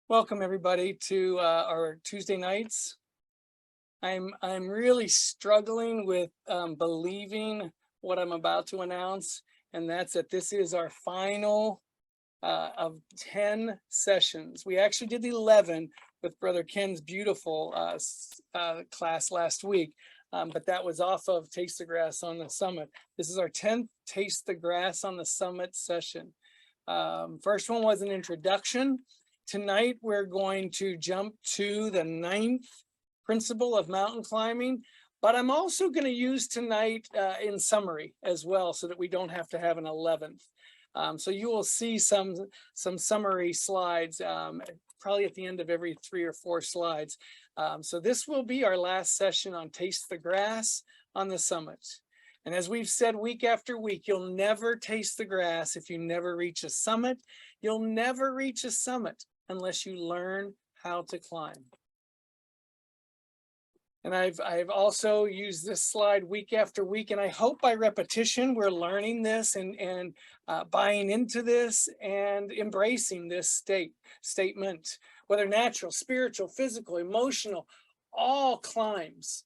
Welcome everybody to our Tuesday nights. I'm really struggling with believing what I'm about to announce, and that's that this is our final of 10 sessions. We actually did 11 with Brother Ken's beautiful class last week, but that was off of Taste the Grass on the Summit. This is our 10th Taste the Grass on the Summit session. First one was an introduction. Tonight, we're going to jump to the 9th principle of mountain climbing, but I'm also going to use tonight in summary as well, so that we don't have to have an 11th. So you will see some summary slides, probably at the end of every 3 or 4 slides. So this will be our last session on Taste the Grass on the Summit. And as we've said week after week, you'll never taste the grass if you never reach a summit. You'll never reach a summit unless you learn how to climb. And I've also used this slide week after week, and I hope by repetition we're learning this and buying into this and embracing this statement, whether natural, spiritual, physical, emotional, all climbs,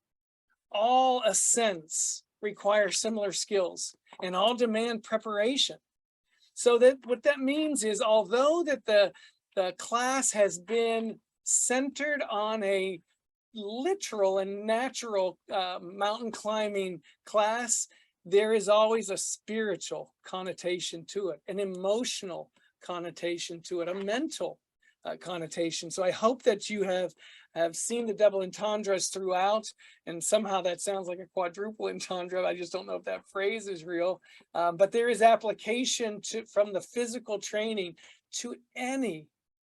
all ascents require similar skills and all demand preparation. So that what that means is, although that the class has been centered on a literal and natural mountain climbing class, there is always a spiritual connotation to it, an emotional connotation to it, a mental connotation. So I hope that you have seen the double entendres throughout, and somehow that sounds like a quadruple entendre. I just don't know if that phrase is real, but there is application from the physical training to any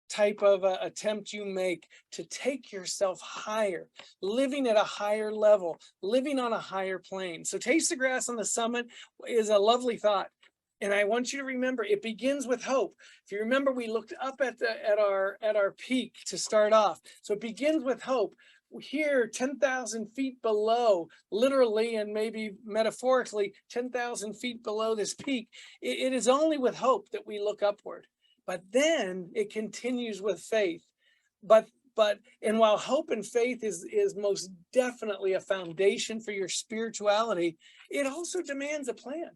type of attempt you make to take yourself higher, living at a higher level, living on a higher plane. So Taste the Grass on the Summit is a lovely thought. And I want you to remember, it begins with hope. If you remember, we looked up at our peak to start off. So it begins with hope. Here, 10,000 feet below, literally and maybe metaphorically, 10,000 feet below this peak, it is only with hope that we look upward. But then it continues with faith. And while hope and faith is most definitely a foundation for your spirituality, it also demands a plan.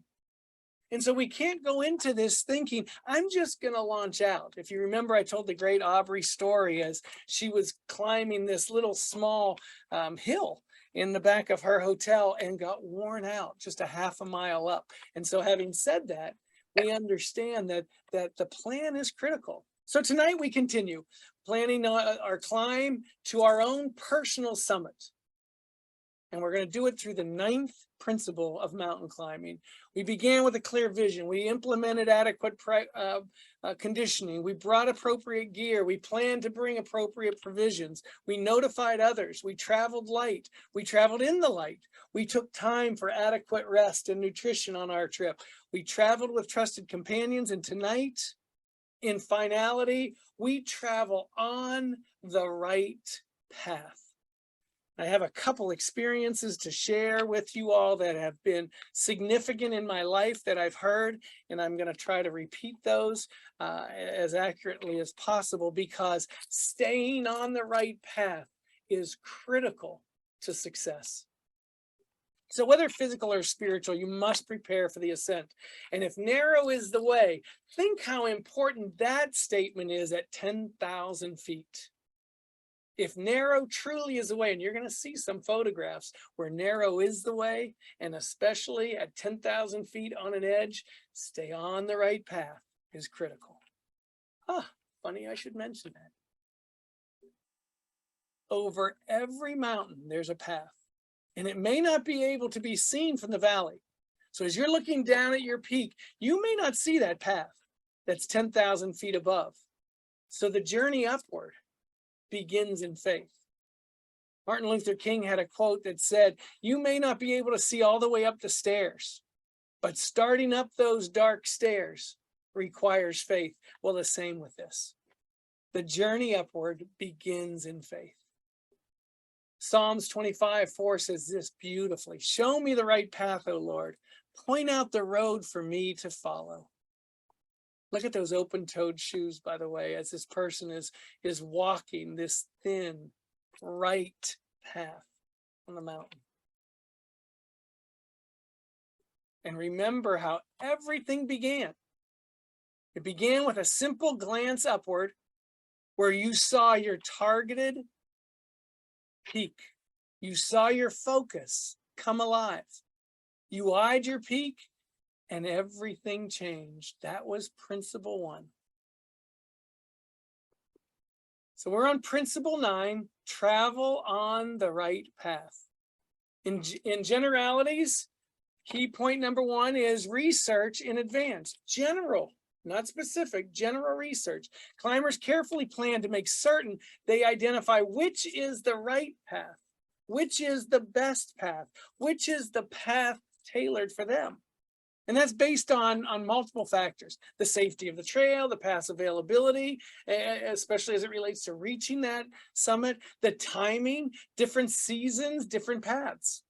And so we can't go into this thinking, I'm just going to launch out. If you remember, I told the great Aubrey story as she was climbing this little small hill in the back of her hotel and got worn out just a half a mile up. And so having said that, we understand that the plan is critical. So tonight we continue planning our climb to our own personal summit. And we're going to do it through the 9th principle of mountain climbing. We began with a clear vision. We implemented adequate conditioning. We brought appropriate gear. We planned to bring appropriate provisions. We notified others. We traveled light. We traveled in the light. We took time for adequate rest and nutrition on our trip. We traveled with trusted companions. And tonight, in finality, we travel on the right path. I have a couple experiences to share with you all that have been significant in my life that I've heard, and I'm going to try to repeat those as accurately as possible, because staying on the right path is critical to success. So whether physical or spiritual, you must prepare for the ascent. And if narrow is the way, think how important that statement is at 10,000 feet. If narrow truly is the way, and you're going to see some photographs where narrow is the way, and especially at 10,000 feet on an edge, stay on the right path is critical. Funny I should mention that. Over every mountain, there's a path, and it may not be able to be seen from the valley. So as you're looking down at your peak, you may not see that path that's 10,000 feet above. So the journey upward begins in faith. Martin Luther King had a quote that said, "You may not be able to see all the way up the stairs, but starting up those dark stairs requires faith." Well, the same with this. The journey upward begins in faith. Psalms 25:4 says this beautifully: "Show me the right path, O Lord. Point out the road for me to follow." Look at those open-toed shoes, by the way, as this person is walking this thin, right path on the mountain. And remember how everything began. It began with a simple glance upward where you saw your targeted peak. You saw your focus come alive. You eyed your peak and everything changed. That was principle 1. So we're on principle 9, travel on the right path. In generalities, key point number 1 is research in advance. General, not specific, general research. Climbers carefully plan to make certain they identify which is the right path, which is the best path, which is the path tailored for them. And that's based on multiple factors: the safety of the trail, the path's availability, especially as it relates to reaching that summit, the timing, different seasons, different paths,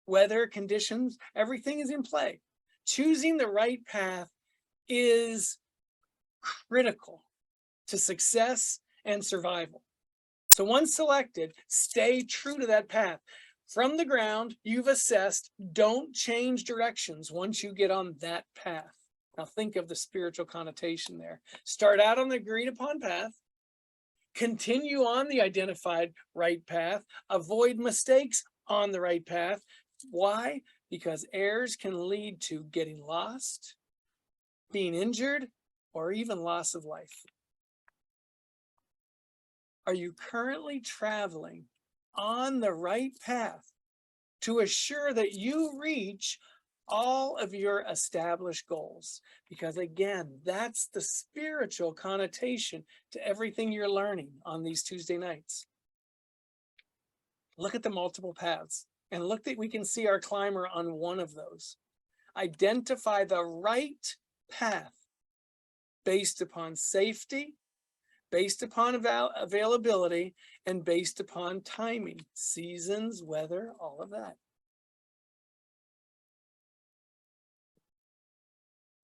weather conditions, everything is in play. Choosing the right path is critical to success and survival. So once selected, stay true to that path. From the ground, you've assessed, don't change directions once you get on that path. Now think of the spiritual connotation there. Start out on the agreed upon path, continue on the identified right path, avoid mistakes on the right path. Why? Because errors can lead to getting lost, being injured, or even loss of life. Are you currently traveling on the right path to assure that you reach all of your established goals? Because again, that's the spiritual connotation to everything you're learning on these Tuesday nights. Look at the multiple paths and look that we can see our climber on one of those. Identify the right path based upon safety, based upon availability, and based upon timing, seasons, weather, all of that.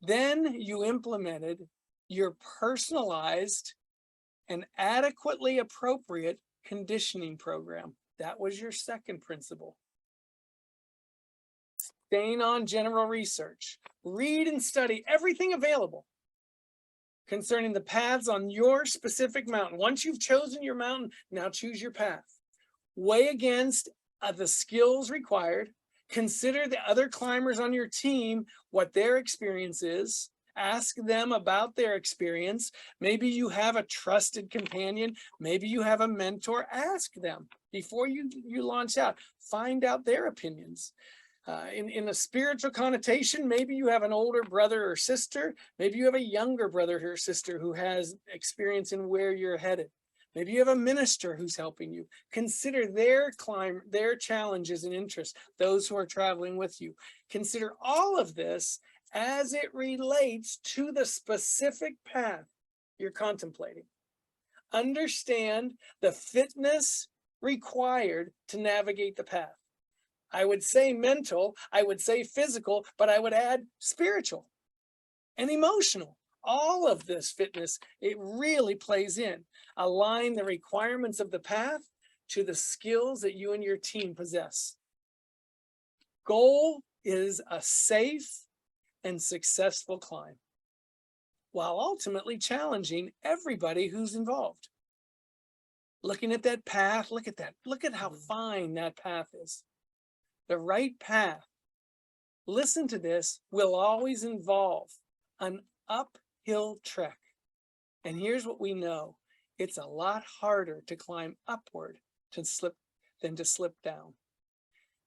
Then you implemented your personalized and adequately appropriate conditioning program. That was your second principle. Staying on general research. Read and study everything available concerning the paths on your specific mountain. Once you've chosen your mountain, now choose your path. Weigh against the skills required. Consider the other climbers on your team, what their experience is. Ask them about their experience. Maybe you have a trusted companion. Maybe you have a mentor. Ask them before you launch out. Find out their opinions. In a spiritual connotation, maybe you have an older brother or sister. Maybe you have a younger brother or sister who has experience in where you're headed. Maybe you have a minister who's helping you. Consider their challenges and interests, those who are traveling with you. Consider all of this as it relates to the specific path you're contemplating. Understand the fitness required to navigate the path. I would say mental, I would say physical, but I would add spiritual and emotional. All of this fitness, it really plays in. Align the requirements of the path to the skills that you and your team possess. Goal is a safe and successful climb, while ultimately challenging everybody who's involved. Looking at that path, look at that. Look at how fine that path is. The right path, listen to this, will always involve an uphill trek. And here's what we know. It's a lot harder to climb upward than to slip down.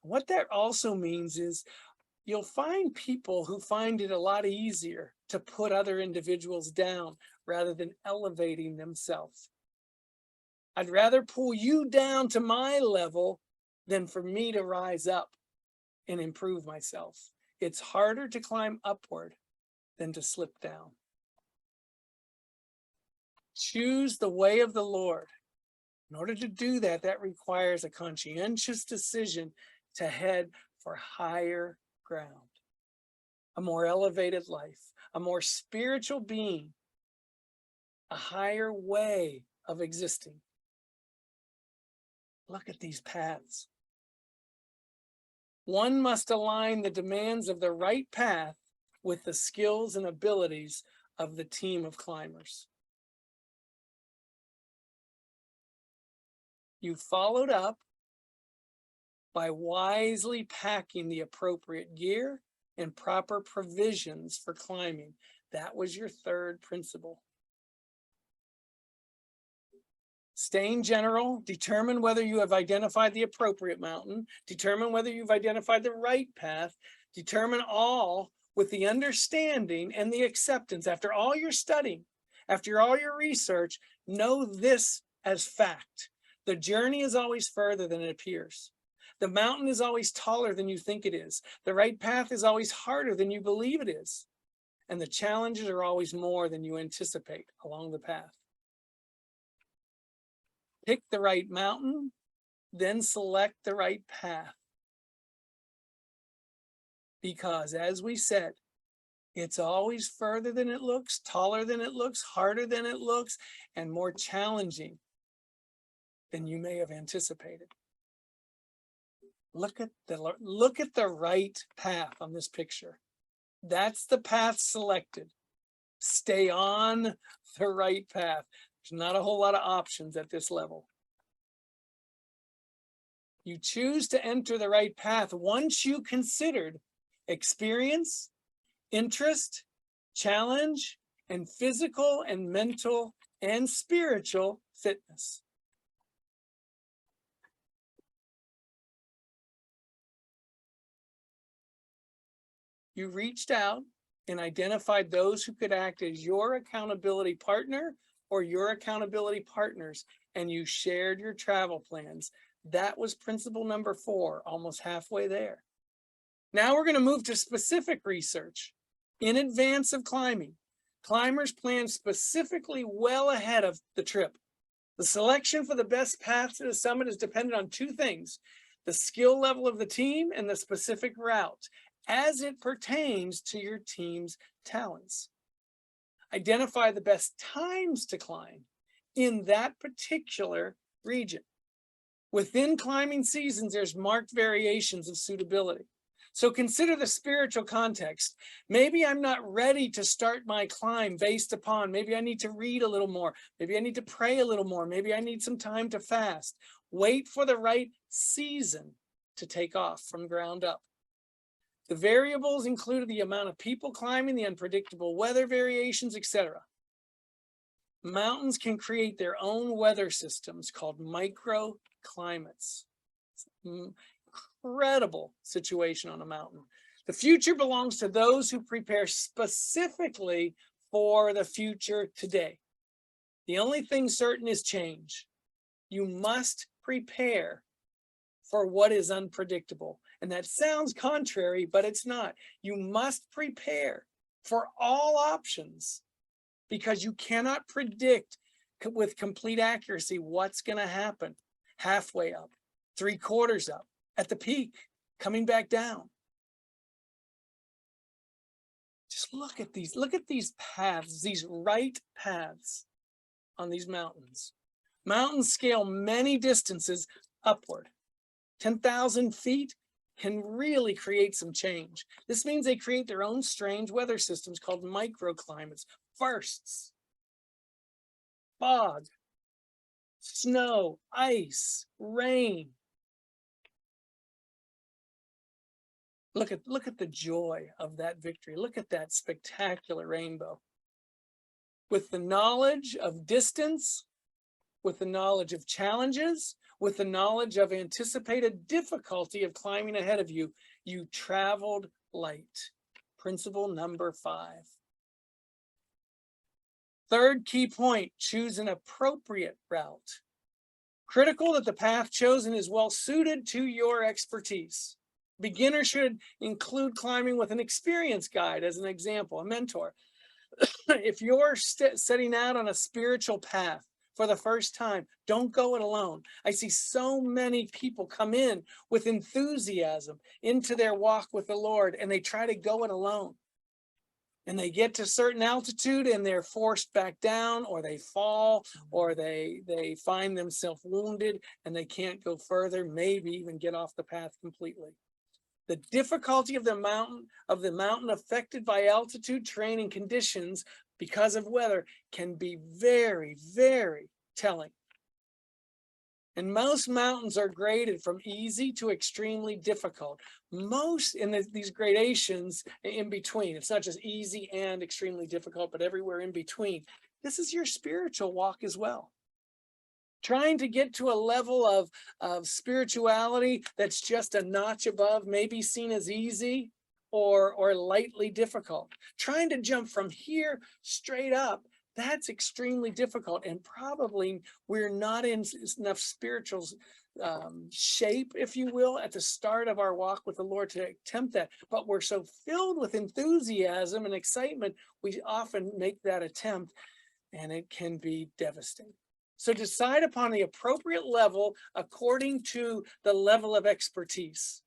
What that also means is you'll find people who find it a lot easier to put other individuals down rather than elevating themselves. I'd rather pull you down to my level than for me to rise up and improve myself. It's harder to climb upward than to slip down. Choose the way of the Lord. In order to do that, that requires a conscientious decision to head for higher ground, a more elevated life, a more spiritual being a higher way of existing. Look at these paths. One must align the demands of the right path with the skills and abilities of the team of climbers. You followed up by wisely packing the appropriate gear and proper provisions for climbing. That was your third principle. Staying general, determine whether you have identified the appropriate mountain, determine whether you've identified the right path, determine all with the understanding and the acceptance. After all your studying, after all your research, know this as fact. The journey is always further than it appears. The mountain is always taller than you think it is. The right path is always harder than you believe it is. And the challenges are always more than you anticipate along the path. Pick the right mountain, then select the right path. Because as we said, it's always further than it looks, taller than it looks, harder than it looks, and more challenging than you may have anticipated. Look at the right path on this picture. That's the path selected. Stay on the right path. There's not a whole lot of options at this level. You choose to enter the right path once you considered experience, interest, challenge, and physical and mental and spiritual fitness. You reached out and identified those who could act as your accountability partner or your accountability partners, and you shared your travel plans. That was principle number 4, almost halfway there. Now we're going to move to specific research. In advance of climbing, climbers plan specifically well ahead of the trip. The selection for the best path to the summit is dependent on 2 things: the skill level of the team and the specific route, as it pertains to your team's talents. Identify the best times to climb in that particular region. Within climbing seasons, there's marked variations of suitability. So consider the spiritual context. Maybe I'm not ready to start my climb based upon, maybe I need to read a little more. Maybe I need to pray a little more. Maybe I need some time to fast. Wait for the right season to take off from ground up. The variables included the amount of people climbing, the unpredictable weather variations, etc. Mountains can create their own weather systems called microclimates. Incredible situation on a mountain. The future belongs to those who prepare specifically for the future today. The only thing certain is change. You must prepare for what is unpredictable. And that sounds contrary, but it's not. You must prepare for all options because you cannot predict with complete accuracy what's going to happen halfway up, 3/4 up, at the peak, coming back down. Just look at these paths, these right paths on these mountains. Mountains scale many distances upward. 10,000 feet can really create some change. This means they create their own strange weather systems called microclimates, firsts, fog, snow, ice, rain. Look at the joy of that victory. Look at that spectacular rainbow. With the knowledge of distance, with the knowledge of challenges, with the knowledge of anticipated difficulty of climbing ahead of you, you traveled light. Principle number 5. Third key point, choose an appropriate route. Critical that the path chosen is well suited to your expertise. Beginner should include climbing with an experienced guide as an example, a mentor. If you're setting out on a spiritual path for the first time, don't go it alone. I see so many people come in with enthusiasm into their walk with the Lord, and they try to go it alone. And they get to certain altitude and they're forced back down, or they fall, or they find themselves wounded and they can't go further, maybe even get off the path completely. The difficulty of the mountain affected by altitude, terrain, and conditions because of weather can be very, very telling. And most mountains are graded from easy to extremely difficult. Most in these gradations in between, it's not just easy and extremely difficult, but everywhere in between. This is your spiritual walk as well. Trying to get to a level of spirituality that's just a notch above may be seen as easy or lightly difficult. Trying to jump from here straight up, that's extremely difficult, and probably we're not in enough spiritual shape, if you will, at the start of our walk with the Lord to attempt that. But we're so filled with enthusiasm and excitement, we often make that attempt, and it can be devastating. So decide upon the appropriate level according to the level of expertise,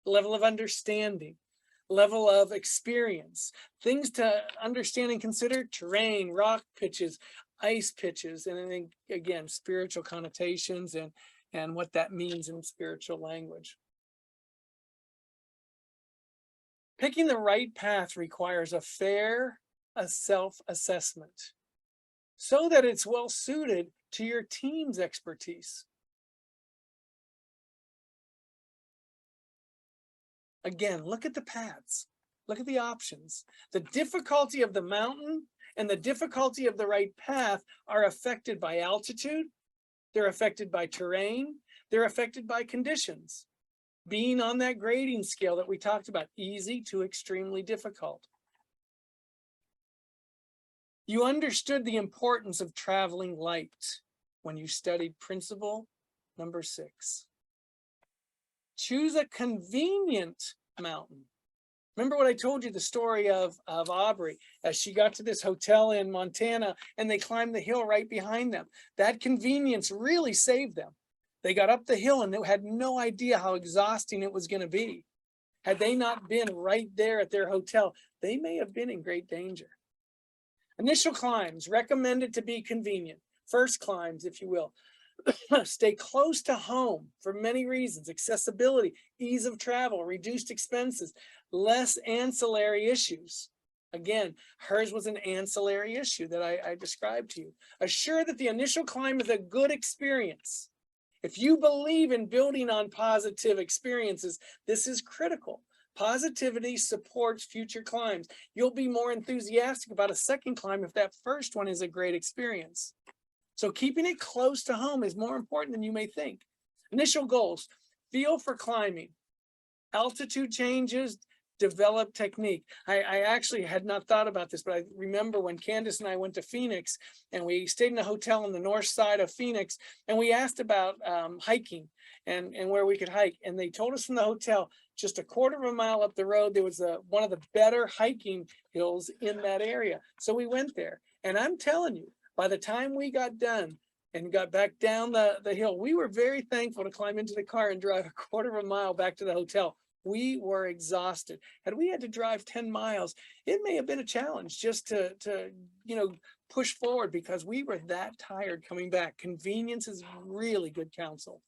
level of understanding, level of experience. Things to understand and consider: terrain, rock pitches, ice pitches, and then again, spiritual connotations and what that means in spiritual language. Picking the right path requires a fair self-assessment so that it's well suited to your team's expertise. Again, look at the paths, look at the options. The difficulty of the mountain and the difficulty of the right path are affected by altitude, they're affected by terrain, they're affected by conditions. Being on that grading scale that we talked about, easy to extremely difficult. You understood the importance of traveling light when you studied principle number 6. Choose a convenient mountain. Remember what I told you, the story of Aubrey, as she got to this hotel in Montana and they climbed the hill right behind them. That convenience really saved them. They got up the hill and they had no idea how exhausting it was going to be. Had they not been right there at their hotel, they may have been in great danger. Initial climbs recommended to be convenient. First climbs, if you will. Stay close to home for many reasons: accessibility, ease of travel, reduced expenses, less ancillary issues. Again, hers was an ancillary issue that I described to you. Assure that the initial climb is a good experience. If you believe in building on positive experiences, this is critical. Positivity supports future climbs. You'll be more enthusiastic about a second climb if that first one is a great experience. So keeping it close to home is more important than you may think. Initial goals: feel for climbing, altitude changes, develop technique. I actually had not thought about this, but I remember when Candace and I went to Phoenix and we stayed in a hotel on the north side of Phoenix, and we asked about hiking and where we could hike. And they told us from the hotel, just a quarter of a mile up the road, there was one of the better hiking hills in that area. So we went there, and I'm telling you, by the time we got done and got back down the hill, we were very thankful to climb into the car and drive a quarter of a mile back to the hotel. We were exhausted. Had we had to drive 10 miles, it may have been a challenge just to push forward, because we were that tired coming back. Convenience is really good counsel.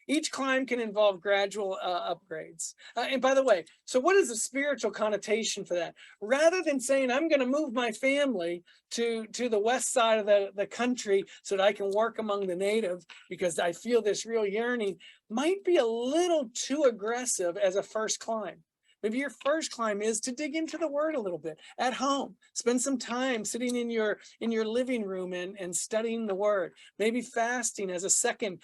Each climb can involve gradual upgrades. And by the way, so what is the spiritual connotation for that? Rather than saying, I'm going to move my family to the west side of the country so that I can work among the natives because I feel this real yearning, might be a little too aggressive as a first climb. Maybe your first climb is to dig into the word a little bit at home. Spend some time sitting in your living room and studying the word. Maybe fasting as a second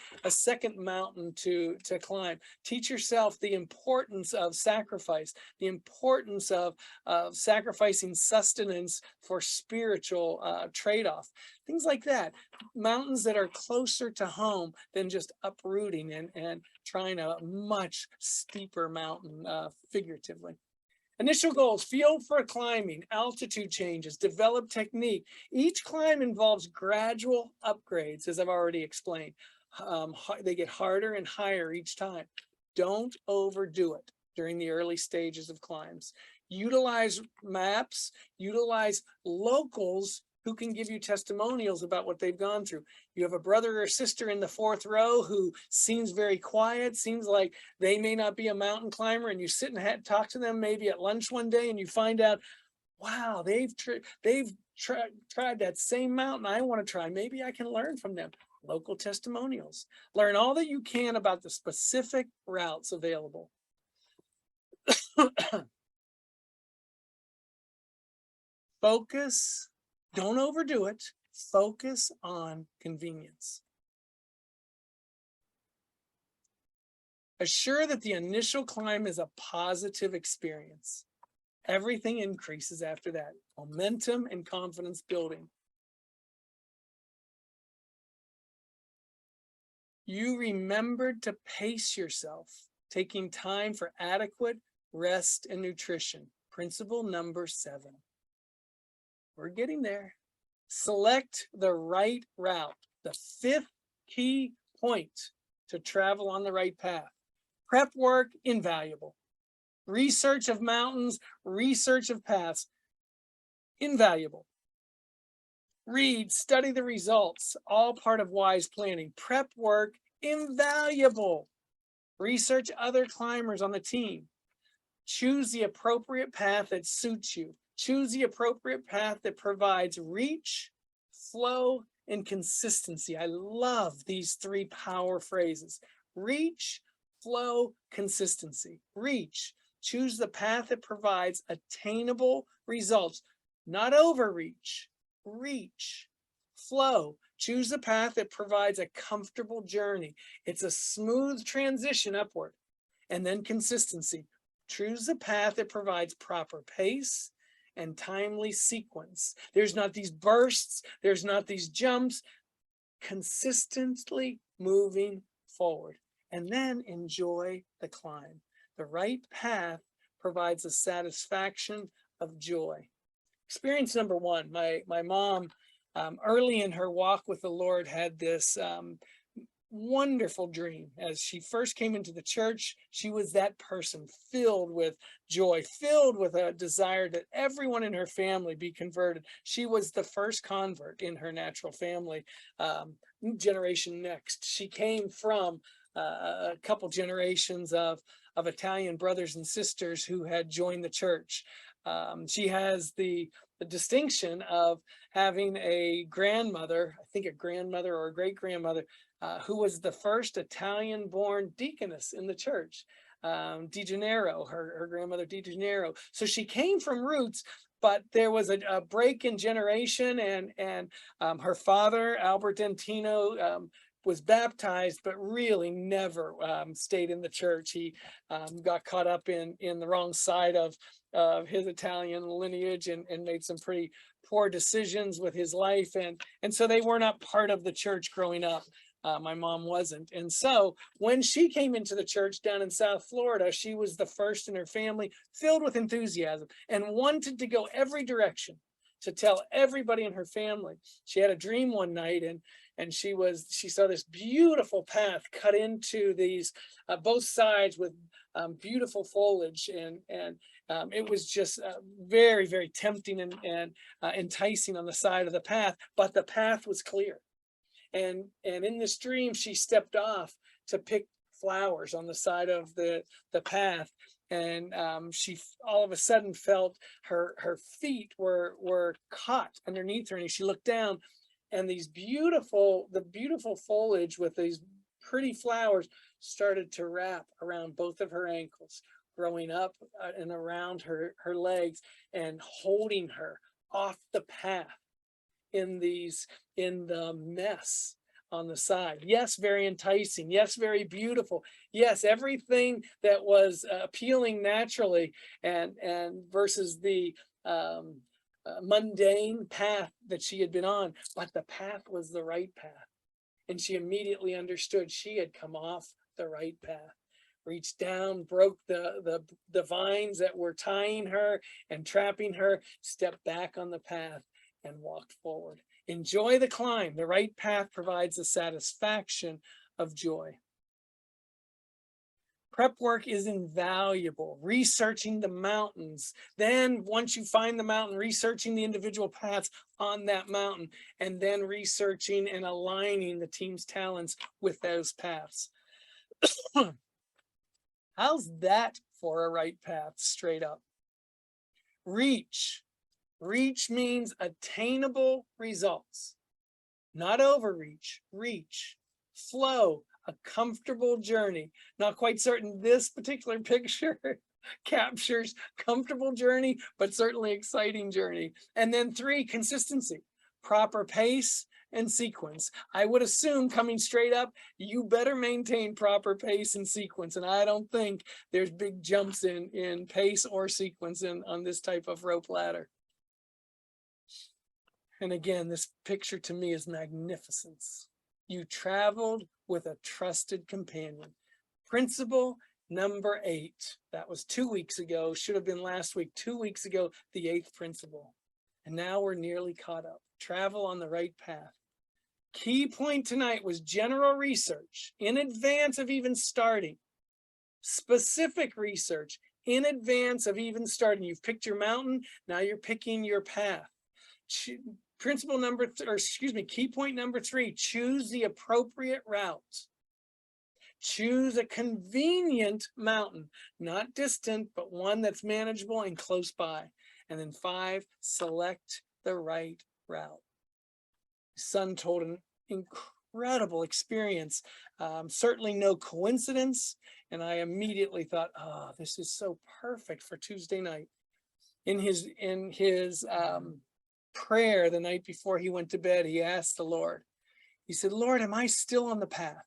mountain to climb. Teach yourself the importance of sacrifice, the importance of sacrificing sustenance for spiritual trade-off. Things like that. Mountains that are closer to home than just uprooting and trying a much steeper mountain figuratively. Initial goals: feel for climbing, altitude changes, develop technique. Each climb involves gradual upgrades, as I've already explained. They get harder and higher each time. Don't overdo it during the early stages of climbs. Utilize maps, utilize locals who can give you testimonials about what they've gone through. You have a brother or sister in the 4th row who seems very quiet, seems like they may not be a mountain climber, and you sit and talk to them maybe at lunch one day and you find out, wow, they've tried that same mountain I want to try. Maybe I can learn from them. Local testimonials. Learn all that you can about the specific routes available. Focus, don't overdo it. Focus on convenience. Assure that the initial climb is a positive experience. Everything increases after that. Momentum and confidence building. You remembered to pace yourself, taking time for adequate rest and nutrition. Principle number 7. We're getting there. Select the right route. The 5th key point to travel on the right path. Prep work, invaluable. Research of mountains, research of paths, invaluable. Read, study the results, all part of wise planning. Prep work, invaluable. Research other climbers on the team. Choose the appropriate path that suits you. Choose the appropriate path that provides reach, flow, and consistency. I love these 3 power phrases. Reach, flow, consistency. Reach. Choose the path that provides attainable results, not overreach. Reach. Flow. Choose the path that provides a comfortable journey. It's a smooth transition upward. And then consistency. Choose the path that provides proper pace and timely sequence. There's not these bursts. There's not these jumps. Consistently moving forward. And then enjoy the climb. The right path provides a satisfaction of joy. Experience number 1, my mom, early in her walk with the Lord, had this wonderful dream. As she first came into the church, she was that person filled with joy, filled with a desire that everyone in her family be converted. She was the first convert in her natural family, generation next. She came from a couple generations of Italian brothers and sisters who had joined the church. She has the distinction of having a grandmother, I think a grandmother or a great-grandmother, who was the first Italian-born deaconess in the church, Di Gennaro, her grandmother Di Gennaro. So she came from roots, but there was a break in generation, and her father, Albert Dentino, was baptized, but really never stayed in the church. He got caught up in the wrong side of his Italian lineage and made some pretty poor decisions with his life. And so they were not part of the church growing up. My mom wasn't. And so when she came into the church down in South Florida, she was the first in her family, filled with enthusiasm and wanted to go every direction to tell everybody in her family. She had a dream one night, and she saw this beautiful path cut into these both sides with beautiful foliage, and it was just very, very tempting and enticing on the side of the path, but the path was clear. And in this dream, she stepped off to pick flowers on the side of the path. And she all of a sudden felt her feet were caught underneath her. And she looked down, and the beautiful foliage with these pretty flowers started to wrap around both of her ankles, growing up and around her legs, and holding her off the path in the mess on the side. Yes, very enticing. Yes, very beautiful. Yes, everything that was appealing naturally, and versus the mundane path that she had been on, but the path was the right path. And she immediately understood she had come off the right path. Reached down, broke the vines that were tying her and trapping her, stepped back on the path and walked forward. Enjoy the climb. The right path provides the satisfaction of joy. Prep work is invaluable. Researching the mountains. Then once you find the mountain, researching the individual paths on that mountain, and then researching and aligning the team's talents with those paths. How's that for a right path straight up? Reach. Reach means attainable results, not overreach, reach. Flow, a comfortable journey. Not quite certain this particular picture captures comfortable journey, but certainly exciting journey. And then 3, consistency, proper pace and sequence. I would assume, coming straight up, you better maintain proper pace and sequence. And I don't think there's big jumps in pace or sequence on this type of rope ladder. And again, this picture to me is magnificence. You traveled with a trusted companion. Principle number 8. That was 2 weeks ago, should have been last week. 2 weeks ago, the 8th principle. And now we're nearly caught up. Travel on the right path. Key point tonight was general research in advance of even starting. Specific research in advance of even starting. You've picked your mountain, now you're picking your path. Principle number, key point number 3, choose the appropriate route. Choose a convenient mountain, not distant, but one that's manageable and close by. And then 5, select the right route. Son told an incredible experience, certainly no coincidence. And I immediately thought, oh, this is so perfect for Tuesday night. In his prayer the night before he went to bed, he asked the Lord, he said, Lord, am I still on the path?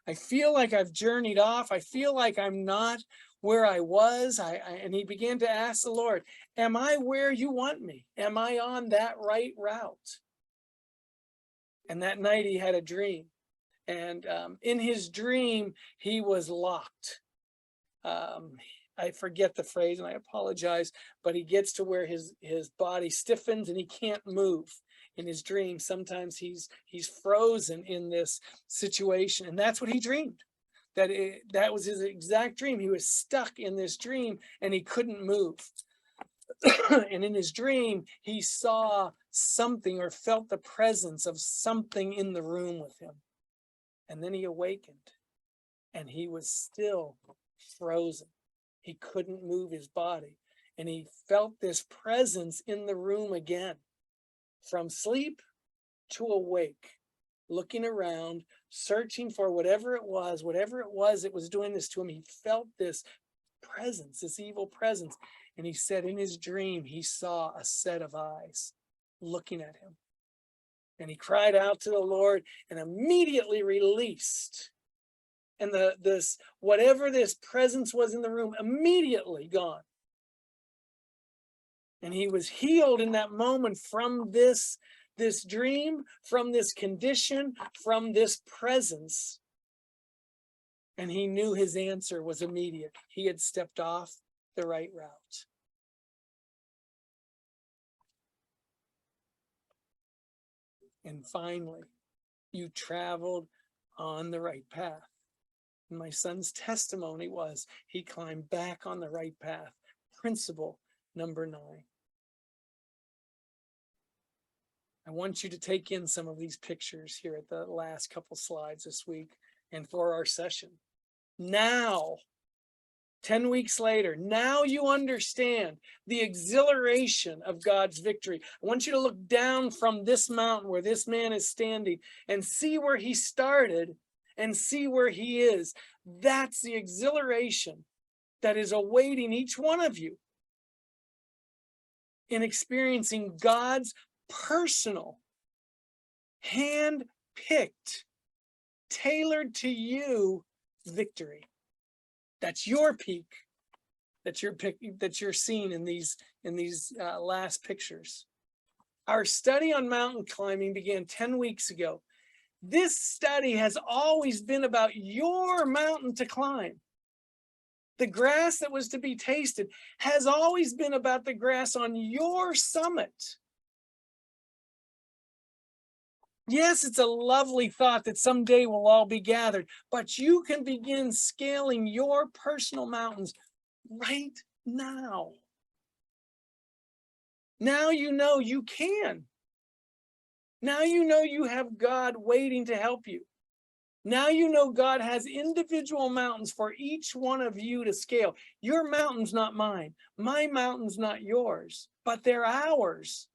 I feel like I've journeyed off. I feel like I'm not where I was. And he began to ask the Lord, am I where you want me? Am I on that right route? And that night he had a dream. And in his dream, he was locked. I forget the phrase and I apologize, but he gets to where his body stiffens and he can't move in his dream. Sometimes he's frozen in this situation, and that's what he dreamed. That was his exact dream. He was stuck in this dream and he couldn't move. And in his dream, he saw something or felt the presence of something in the room with him. And then he awakened and he was still frozen. He couldn't move his body, and he felt this presence in the room again. From sleep to awake, looking around, searching for whatever it was that was doing this to him. He felt this presence, this evil presence. And he said in his dream, he saw a set of eyes looking at him. And he cried out to the Lord and immediately released. And whatever this presence was in the room, immediately gone. And he was healed in that moment from this dream, from this condition, from this presence. And he knew his answer was immediate. He had stepped off the right route. And finally, you traveled on the right path. And my son's testimony was he climbed back on the right path. Principle number 9. I want you to take in some of these pictures here at the last couple slides this week and for our session. Now, 10 weeks later, now you understand the exhilaration of God's victory. I want you to look down from this mountain where this man is standing and see where he started and see where he is. That's the exhilaration that is awaiting each one of you in experiencing God's personal, hand-picked, tailored to you victory. That's your peak that you're seeing in these last pictures. Our study on mountain climbing began 10 weeks ago. This study has always been about your mountain to climb. The grass that was to be tasted has always been about the grass on your summit. Yes, it's a lovely thought that someday we'll all be gathered, but you can begin scaling your personal mountains right now. Now you know you can. Now you know you have God waiting to help you. Now you know God has individual mountains for each one of you to scale. Your mountain's not mine. My mountain's not yours, but they're ours.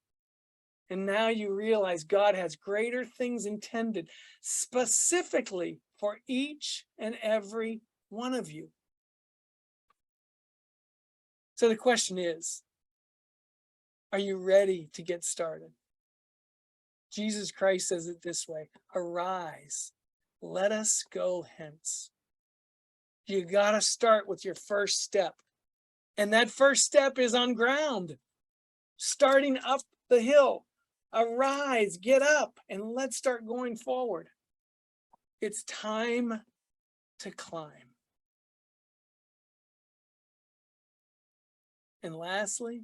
And now you realize God has greater things intended specifically for each and every one of you. So the question is, are you ready to get started? Jesus Christ says it this way, arise, let us go hence. You got to start with your first step. And that first step is on ground, starting up the hill. Arise, get up, and let's start going forward. It's time to climb. And lastly,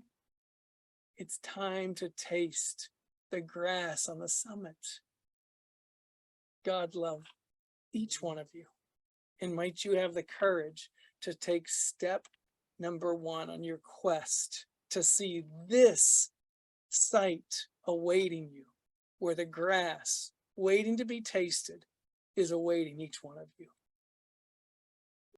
it's time to taste the grass on the summit. God love each one of you. And might you have the courage to take step number one on your quest to see this sight awaiting you, where the grass waiting to be tasted is awaiting each one of you.